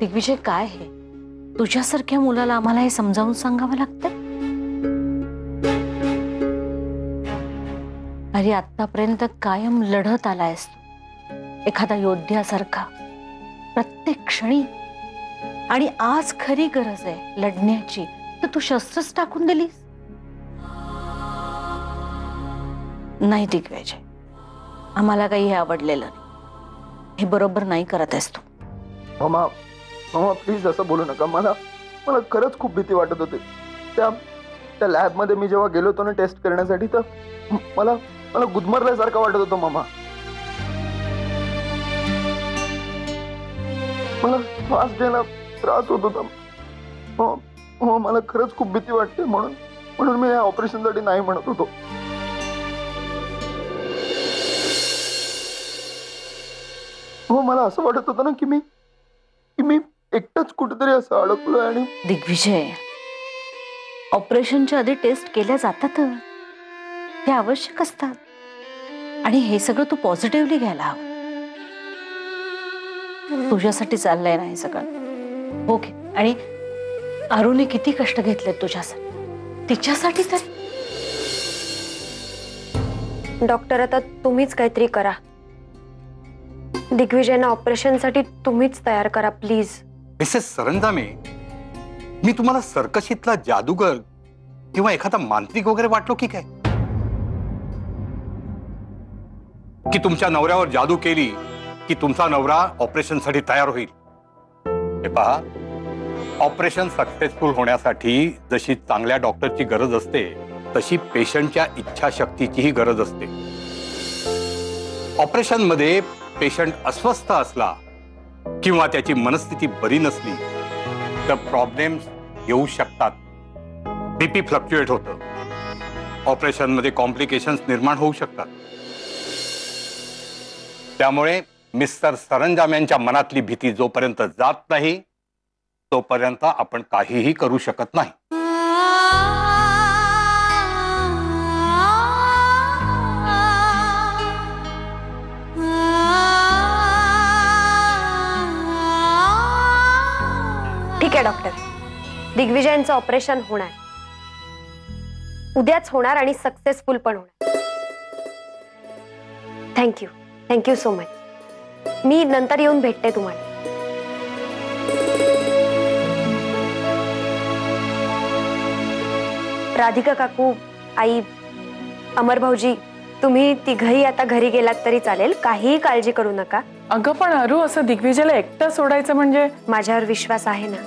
दिग्विजय काय हे? तुझ्यासारख्या मुलाला आम्हाला हे समजावून सांगावं लागतं? अरे आतापर्यंत कायम लढत आलायस तू, एखादा योद्ध्यासारखा प्रत्येक क्षणी, आणि आज खरी गरज आहे लढण्याची, तर तू शस्त्रच टाकून दिलीस. नाही दिग्विजय, आम्हाला काही हे आवडलेलं नाही. हे बरोबर नाही करत आहेस तू. मामा मामा प्लीज असं बोलू नका. मला मला खरंच खूप भीती वाटत होती. त्या लॅब मध्ये मी जेव्हा गेलो होतो ना टेस्ट करण्यासाठी, तर मला मला गुदमरल्यासारखं वाटत होतं मामा. मला श्वास घ्यायला त्रास होत होता. हो मला खरंच खूप भीती वाटते, म्हणून मी या ऑपरेशन साठी नाही म्हणत होतो. हो मला असं वाटत होतं ना की मी एकटाच कुठेतरी असं अडकलोय. आणि दिग्विजय, ऑपरेशनच्या आधी टेस्ट केल्या जातात, ते आवश्यक असतात, आणि हे सगळं तू पॉझिटिव्हली घ्यायला हवं. तुझ्यासाठी चाललंय ना हे सगळं? ओके. आणि अरुणने किती कष्ट घेतले तुझ्यासाठी, तिच्यासाठी तरी. डॉक्टर आता तुम्हीच काहीतरी करा. दिग्विजयना ऑपरेशन साठी तुम्हीच तयार करा प्लीज. मिसेस सरंजामे, मी तुम्हाला सर्कशीतला जादूगर किंवा एखादा मांत्रिक वगैरे वाटलो की काय? की तुमच्या नवऱ्यावर जादू केली की तुमचा नवरा ऑपरेशन साठी तयार होईल? हे पहा, ऑपरेशन सक्सेसफुल होण्यासाठी जशी चांगल्या डॉक्टरची गरज असते, तशी पेशंटच्या इच्छाशक्तीचीही गरज असते. ऑपरेशन मध्ये पेशंट अस्वस्थ असला किंवा त्याची मनस्थिती बरी नसली तर प्रॉब्लेम्स येऊ शकतात. बीपी फ्लक्च्युएट होतं, ऑपरेशन मध्ये कॉम्प्लिकेशन्स निर्माण होऊ शकतात. त्यामुळे मिस्टर सरंजाम्यांच्या मनातली भीती जोपर्यंत जात नाही तोपर्यंत आपण काहीही करू शकत नाही. ठीक आहे डॉक्टर, दिग्विजयचं ऑपरेशन होणार, उद्याच होणार आणि सक्सेसफुल पण होणार. Thank you so much. मी नंतर येऊन भेटते तुम्हाला. राधिका काकू, आई, अमर भाऊजी, तुम्ही तिघही आता घरी गेलात तरी चालेल, काहीही काळजी करू नका. अगं पण अरू, असं दिग्विजयला एकटं सोडायचं म्हणजे? माझ्यावर विश्वास आहे ना.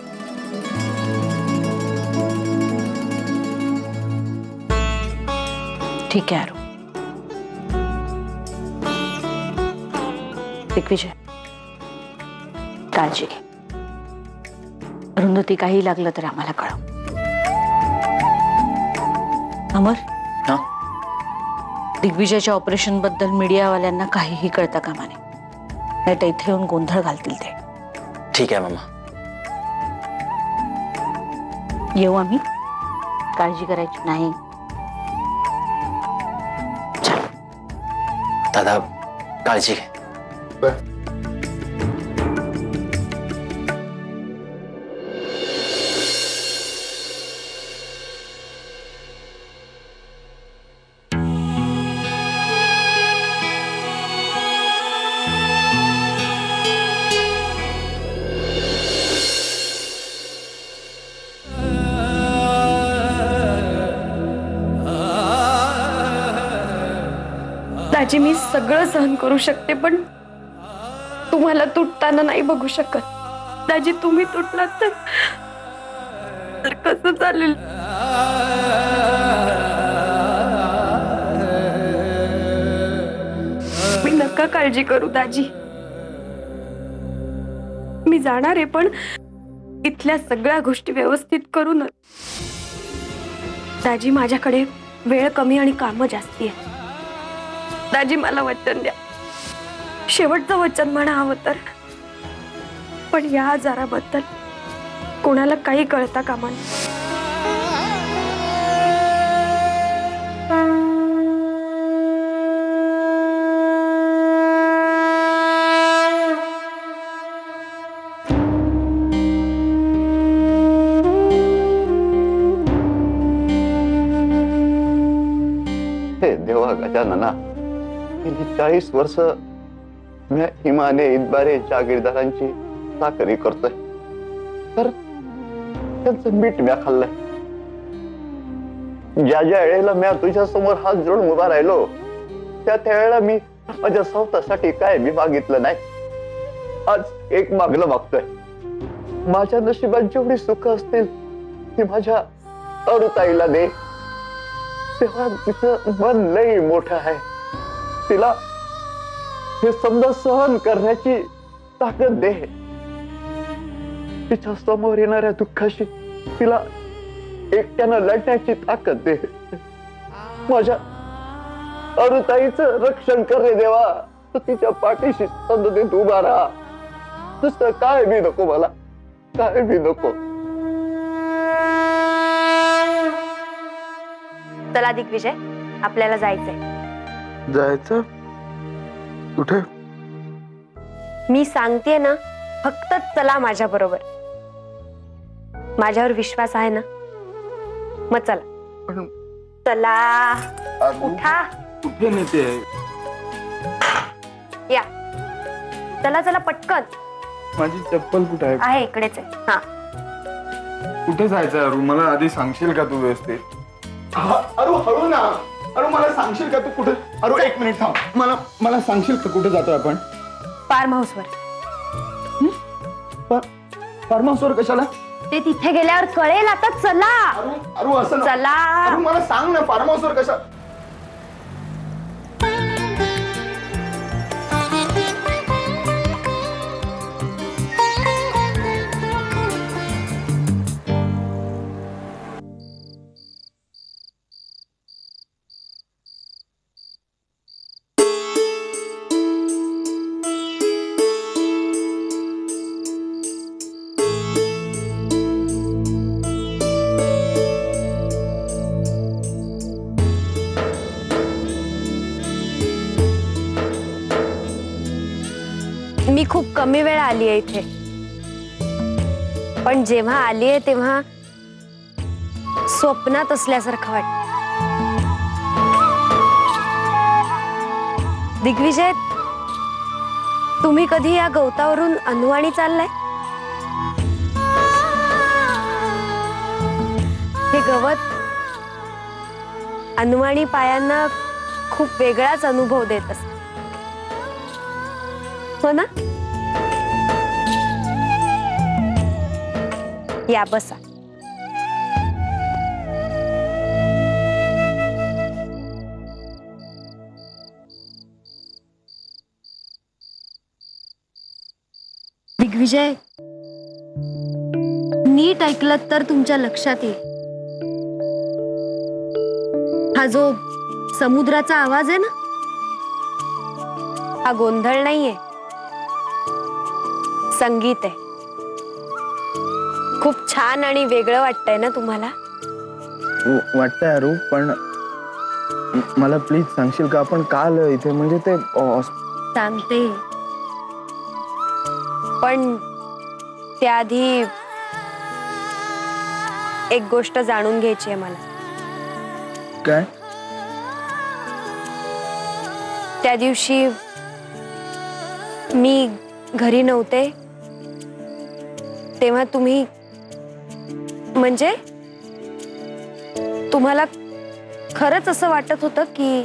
ठीक आहे अरू. दिग्विजय, काळजी घे. अरुंधती काही लागलं तर आम्हाला कळव. अमर, दिग्विजयच्या ऑपरेशन बद्दल मीडियावाल्यांना काहीही कळता कामा नये, नाही तर इथे येऊन गोंधळ घालतील ते. ठीक आहे मामा. येऊ आम्ही? काळजी करायची नाही. दादा काळजी घे. दाजी, मी सगळं सहन करू शकते, पण तुम्हाला तुटताना नाही बघू शकत. दाजी, तुम्ही तुटलात तर कसं चालेल? मी नका काळजी करू दाजी. मी जाणार आहे, पण इथल्या सगळ्या गोष्टी व्यवस्थित करूनच. दाजी, माझ्याकडे वेळ कमी आणि कामं जास्ती आहे. दाजी, मला वचन द्या, शेवटचं वचन म्हणा हवं तर, पण या आजाराबद्दल कोणाला काही कळता कामा नये. त्यानं ना गेली 40 वर्ष मी हिमाने इतबारे जागीरदारांची चाकरी करतोय, तर त्यांचं मीठ म्या खाल्लंय. ज्या ज्या वेळेला म्या तुझ्या समोर हात जोडून उभा राहिलो त्या वेळेला मी माझ्या स्वतःसाठी काय मी मागितलं नाही. आज एक मागलं मागतोय. माझ्या नशिबात जेवढी सुख असतील ती माझ्या अरुताईला दे. तेव्हा तिचं मन लई मोठं आहे. तिला हे समजा सहन करण्याची ताकद दे. तिच्या समोर येणाऱ्या दुःखाशी तिला एकट्यानं लढण्याची ताकद दे. माझ्या अरुताईचं रक्षण कर रे देवा. तर तिच्या पाठीशी सतत उभा राहा. दुसरं काय बी नको मला, काय बी नको. चला दिग्विजय, आपल्याला जायचंय. जायचं कुठे? मी सांगते ना, फक्त चला माझ्या बरोबर. माझ्यावर विश्वास आहे ना? मग चला. पण चला, उठा. कुठे नेते? या, चला चला पटकन. माझी चप्पल कुठे आहे? आहे इकडेच आहे. हा, कुठे जायचं अरू? मला आधी सांगशील का तू व्यवस्थित? अरू हळू ना. अरू मला सांगशील का तू कुठे? अरू एक मिनिट थांब. मला सांगशील का कुठे जातोय आपण? फार्म हाऊसवर. फार्म हाऊसवर कशाला? ते तिथे गेल्यावर कळेल. आता चला. अरू असं नको. चला. अरू मला सांग ना, फार्म हाऊसवर कशा? मी खूप कमी वेळ आली आहे इथे, पण जेव्हा आली आहे तेव्हा स्वप्नात असल्यासारखं वाटतं. दिग्विजय, तुम्ही कधी या गवतावरून अनवाणी चाललाय? हे गवत अनवाणी पायांना खूप वेगळाच अनुभव देत असत, हो ना? या बसा. दिग्विजय, नीट ऐकलत तर तुमच्या लक्षात येईल. हा जो समुद्राचा आवाज आहे ना, हा गोंधळ नाहीये, संगीत आहे. खूप छान आणि वेगळं वाटतंय ना तुम्हाला? वाटतंय अरू, पण मला प्लीज सांगशील का आपण का आलो इथे? म्हणजे ते सांगते, पण त्याआधी एक गोष्ट जाणून घ्यायची आहे मला. काय? त्या दिवशी मी घरी नव्हते तेव्हा तुम्ही, म्हणजे तुम्हाला खरंच असं वाटत होतं की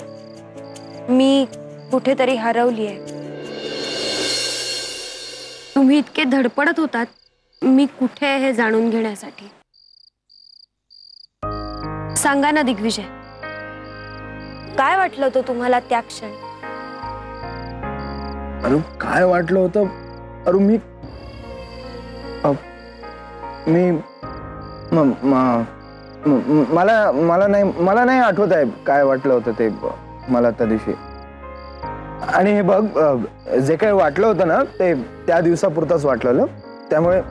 मी कुठेतरी हरवली आहे. तुम्ही इतके धडपडत होतात मी कुठे आहे हे जाणून घेण्यासाठी. सांगा ना दिग्विजय, काय वाटलं होतं तुम्हाला त्या क्षणी? अरू काय वाटलं होतं? अरू मी मला नाही आठवत आहे काय वाटलं होतं ते मला त्या दिवशी. आणि हे बघ, जे काही वाटलं होतं ना ते त्या दिवसापुरतंच वाटलेलं. त्यामुळे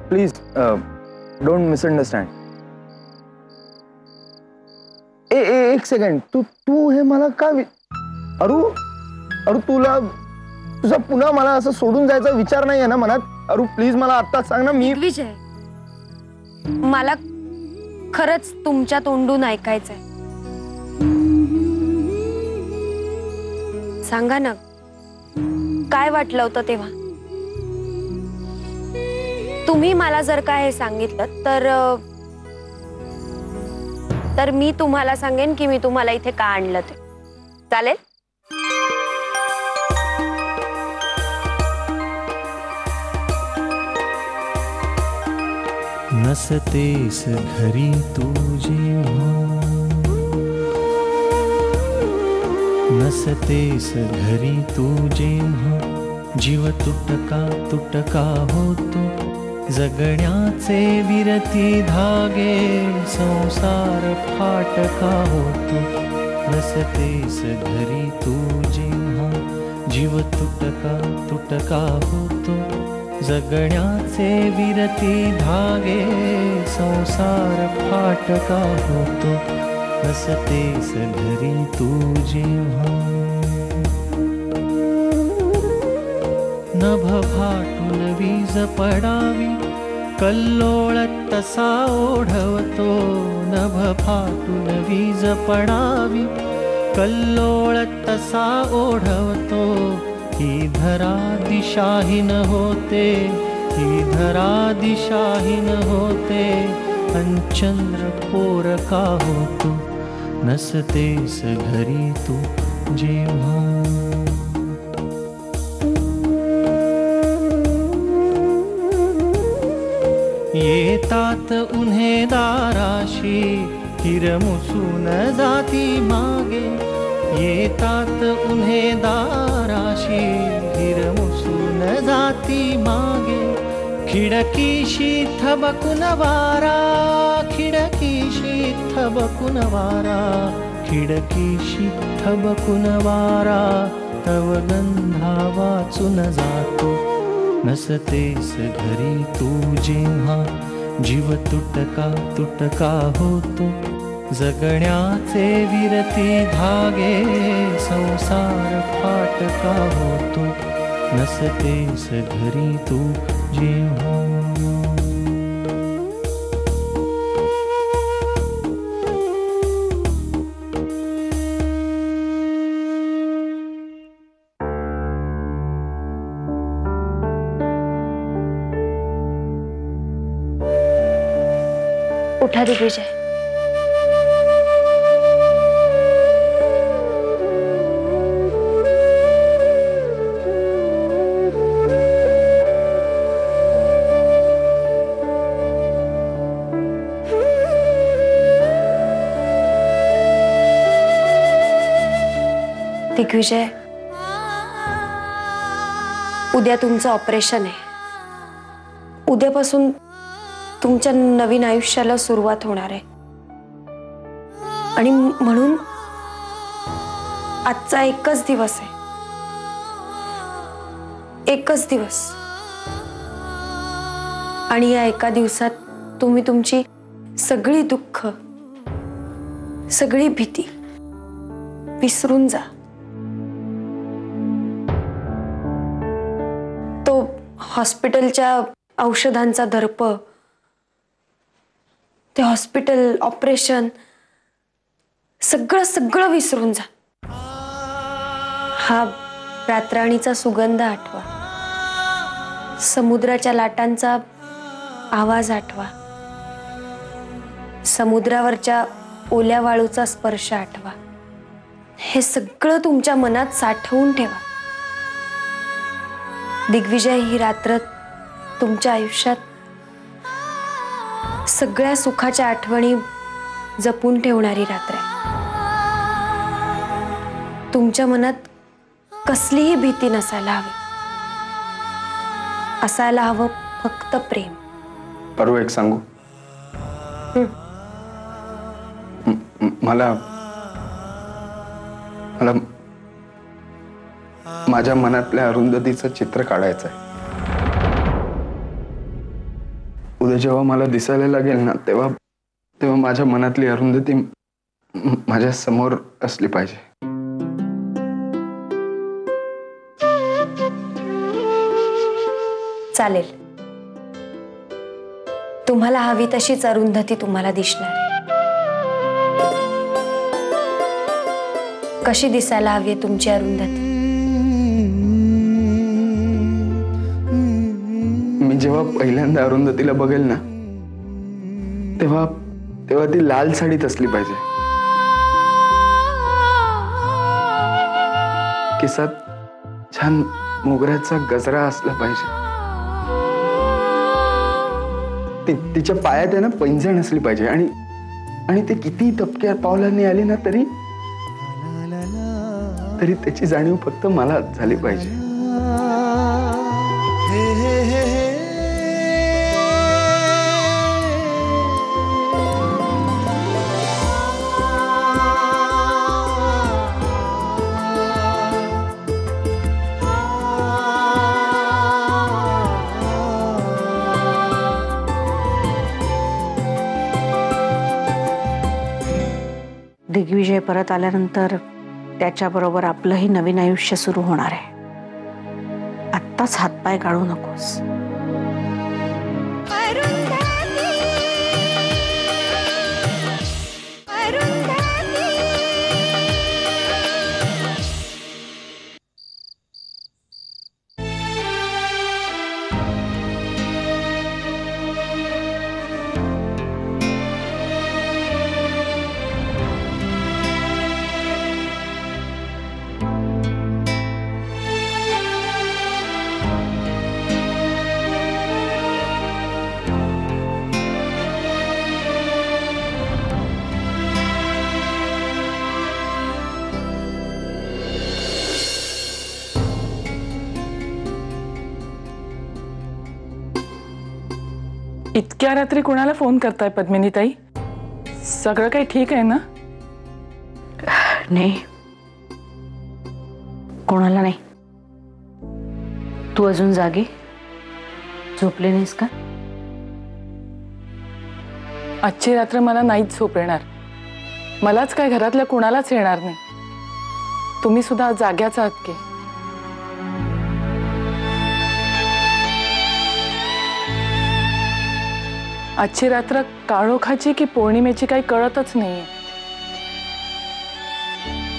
प्लीज डोंट मिसअंडरस्टँड. एक सेकंड, तू हे मला का अरू तुला तुझा पुन्हा मला असं सोडून जायचा विचार नाहीये ना मनात? अरू प्लीज मला आत्ताच सांग ना. मी विजय, मला खरंच तुमच्या तोंडून ऐकायचंय. सांगा ना, काय वाटलं होतं तेव्हा? तुम्ही मला जर का हे सांगितलं तर मी तुम्हाला सांगेन की मी तुम्हाला इथे का आणलं ते. चालेल? नसतेस घरी तू जेव्हा, नसतेस घरी तू जेव्हा, जीव तुटका होतो, जगण्याचे विरती धागे, संसार फाटका होतो. नसतेस घरी तू जेव्हा, जीव तुटका होतो, जगण्याचे विरती धागे, संसार फाटका होतो. नसतेस घरी तू जेव्हा, नभ फाटून वीज पडावी, कल्लोळ तसा ओढवतो. नभ फाटून वीज पडावी, कल्लोळ तसा ओढवतो. ही धरा दिशाहीन होते, ही धरा दिशाहीन होते, अंचंद्र पोरका होतो. नसतेस घरी तू जेव्हा. येतात उन्हे दाराशी, हिरमुसून जाती मागे. येतात उन्हे दाराशी, हिरमुसून जाती मागे. खिडकीशी थबकून वारा, खिडकीशी थबकून वारा, खिडकीशी थबकून वारा, तव गंधा वाचून जातो. नसतेस घरी तू जेव्हा, जीव तुटका होतो, जगण्याचे विरती धागे, संसार फाटका होतो. नसतेस घरी तू जेव्हा. उठा दिग्विजय. दिग्विजय, उद्या तुमचं ऑपरेशन आहे. उद्यापासून तुमच्या नवीन आयुष्याला सुरुवात होणार आहे. आणि म्हणून आजचा एकच दिवस आहे, एकच दिवस. आणि या एका दिवसात तुम्ही तुमची सगळी दुःख, सगळी भीती विसरून जा. तो हॉस्पिटलच्या औषधांचा दर्प, ते हॉस्पिटल, ऑपरेशन, सगळं विसरून जा. हा रातराणीचा सुगंध आठवा, समुद्राच्या लाटांचा आवाज आठवा, समुद्रावरच्या ओल्या वाळूचा स्पर्श आठवा. हे सगळं तुमच्या मनात साठवून ठेवा. दिग्विजय, ही रात्र तुमच्या आयुष्यात सगळ्या सुखाच्या आठवणी जपून ठेवणारी रात्र आहे. तुमच्या मनात कसलीही भीती नसायला हवी. असायला हवं फक्त प्रेम. पारू, एक सांगू? मला मला माझ्या मनातल्या अरुंधतीचं चित्र काढायचं आहे. उद्या जेव्हा मला दिसायला लागेल ना, तेव्हा माझ्या मनातली अरुंधती माझ्या समोर असली पाहिजे. चालेल, तुम्हाला हवी तशीच अरुंधती तुम्हाला दिसणार आहे. कशी दिसायला हवी तुमची अरुंधती? जेव्हा पहिल्यांदा अरुंधतीला बघेल ना तेव्हा तेव्हा ती लाल साडीत असली पाहिजे, केसात छान मोगऱ्याचा गजरा असला पाहिजे, तिच्या पायात आहे ना पैंजण असली पाहिजे आणि ते किती तपक्या पावलांनी आली ना तरी त्याची जाणीव फक्त मला झाली पाहिजे. दिग्विजय परत आल्यानंतर त्याच्याबरोबर आपलंही नवीन आयुष्य सुरू होणार आहे. आत्ताच हातपाय गाळू नकोस. इतक्या रात्री कोणाला फोन करताय पद्मिनी ताई? सगळं काही ठीक आहे ना? नाही, कोणाला नाही. तू अजून जागी झोपले नाहीस का? आजची रात्र मला नाहीच झोप येणार. मलाच काय घरातल्या कोणालाच येणार नाही. तुम्ही सुद्धा जाग्याच आहात की? आजची रात्र काळोखाची की पौर्णिमेची काही कळतच नाहीये.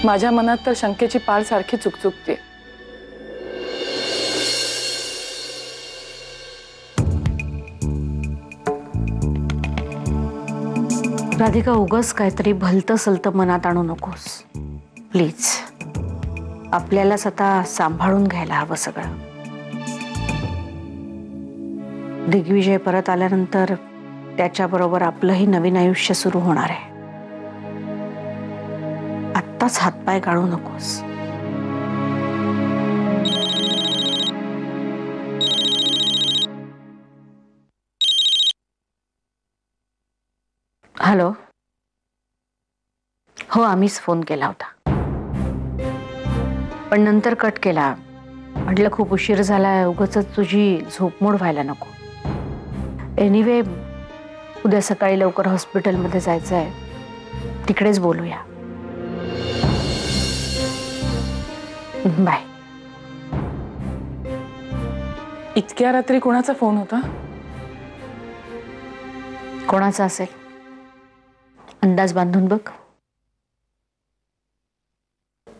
माझ्या मनात तर शंकेची पाळ सारखी चुकचुकते. राधिका, उगाच काहीतरी भलतं सलतं मनात आणू नकोस प्लीज. आपल्यालाच आता सांभाळून घ्यायला हवं सगळं. दिग्विजय परत आल्यानंतर त्याच्याबरोबर आपलंही नवीन आयुष्य सुरू होणार आहे. आत्ताच हातपाय गाळू नकोस. हॅलो. हो, आम्हीच फोन केला होता पण नंतर कट केला. म्हटलं खूप उशीर झालाय, उगाच तुझी झोपमोड व्हायला नको. एनिवे, उद्या सकाळी लवकर हॉस्पिटलमध्ये जायचं आहे, तिकडेच बोलूया. बाय. इतक्या रात्री कोणाचा फोन होता? कोणाचा असेल अंदाज बांधून बघ.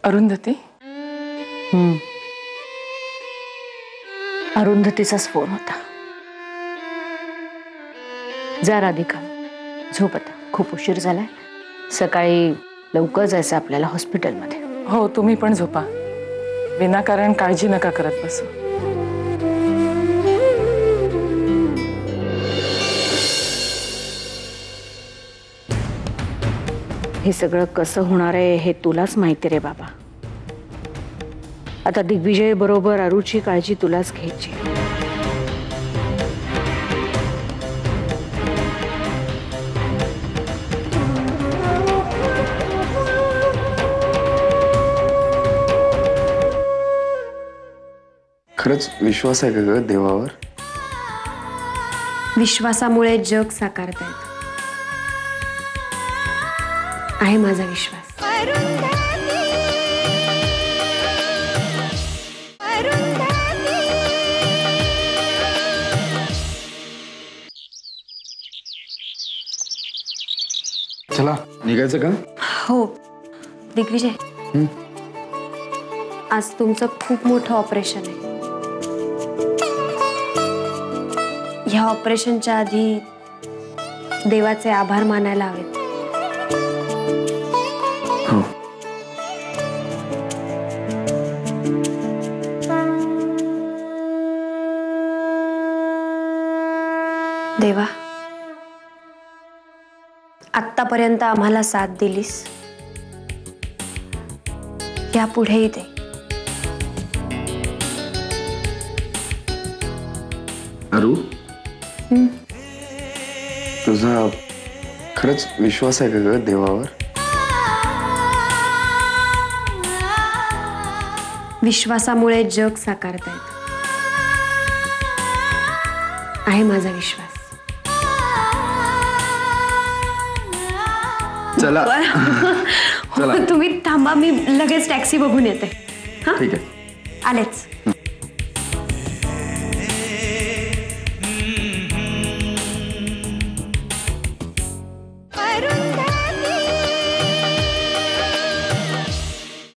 अरुंधती? अरुंधतीचाच फोन होता. जा राधिका, झोप आता, खूप उशीर झालाय. सकाळी लवकर जायचं आपल्याला हॉस्पिटलमध्ये. हो, तुम्ही पण झोपा. विनाकारण काळजी नका करत बसू. हे सगळं कसं होणार आहे हे तुलाच माहिती रे बाबा. आता दिग्विजय बरोबर अरुची काळजी तुलाच घ्यायची. खरंच विश्वास आहे का ग देवावर? विश्वासामुळे जग साकारता येतं. आहे माझा विश्वास. चला निघायचं का? हो दिग्विजय, आज तुमचं खूप मोठं ऑपरेशन आहे. ह्या ऑपरेशनच्या आधी देवाचे आभार मानायला हवेत. हो. देवा, आत्तापर्यंत आम्हाला साथ दिलीस, यापुढेही दे. अरू, तुझा खरंच विश्वास आहे का ग देवावर? विश्वासामुळे जग साकारता येतं. आहे माझा विश्वास. चला चला, तुम्ही थांबा, मी लगेच टॅक्सी बघून येते. हा, ठीक आहे. आलेच.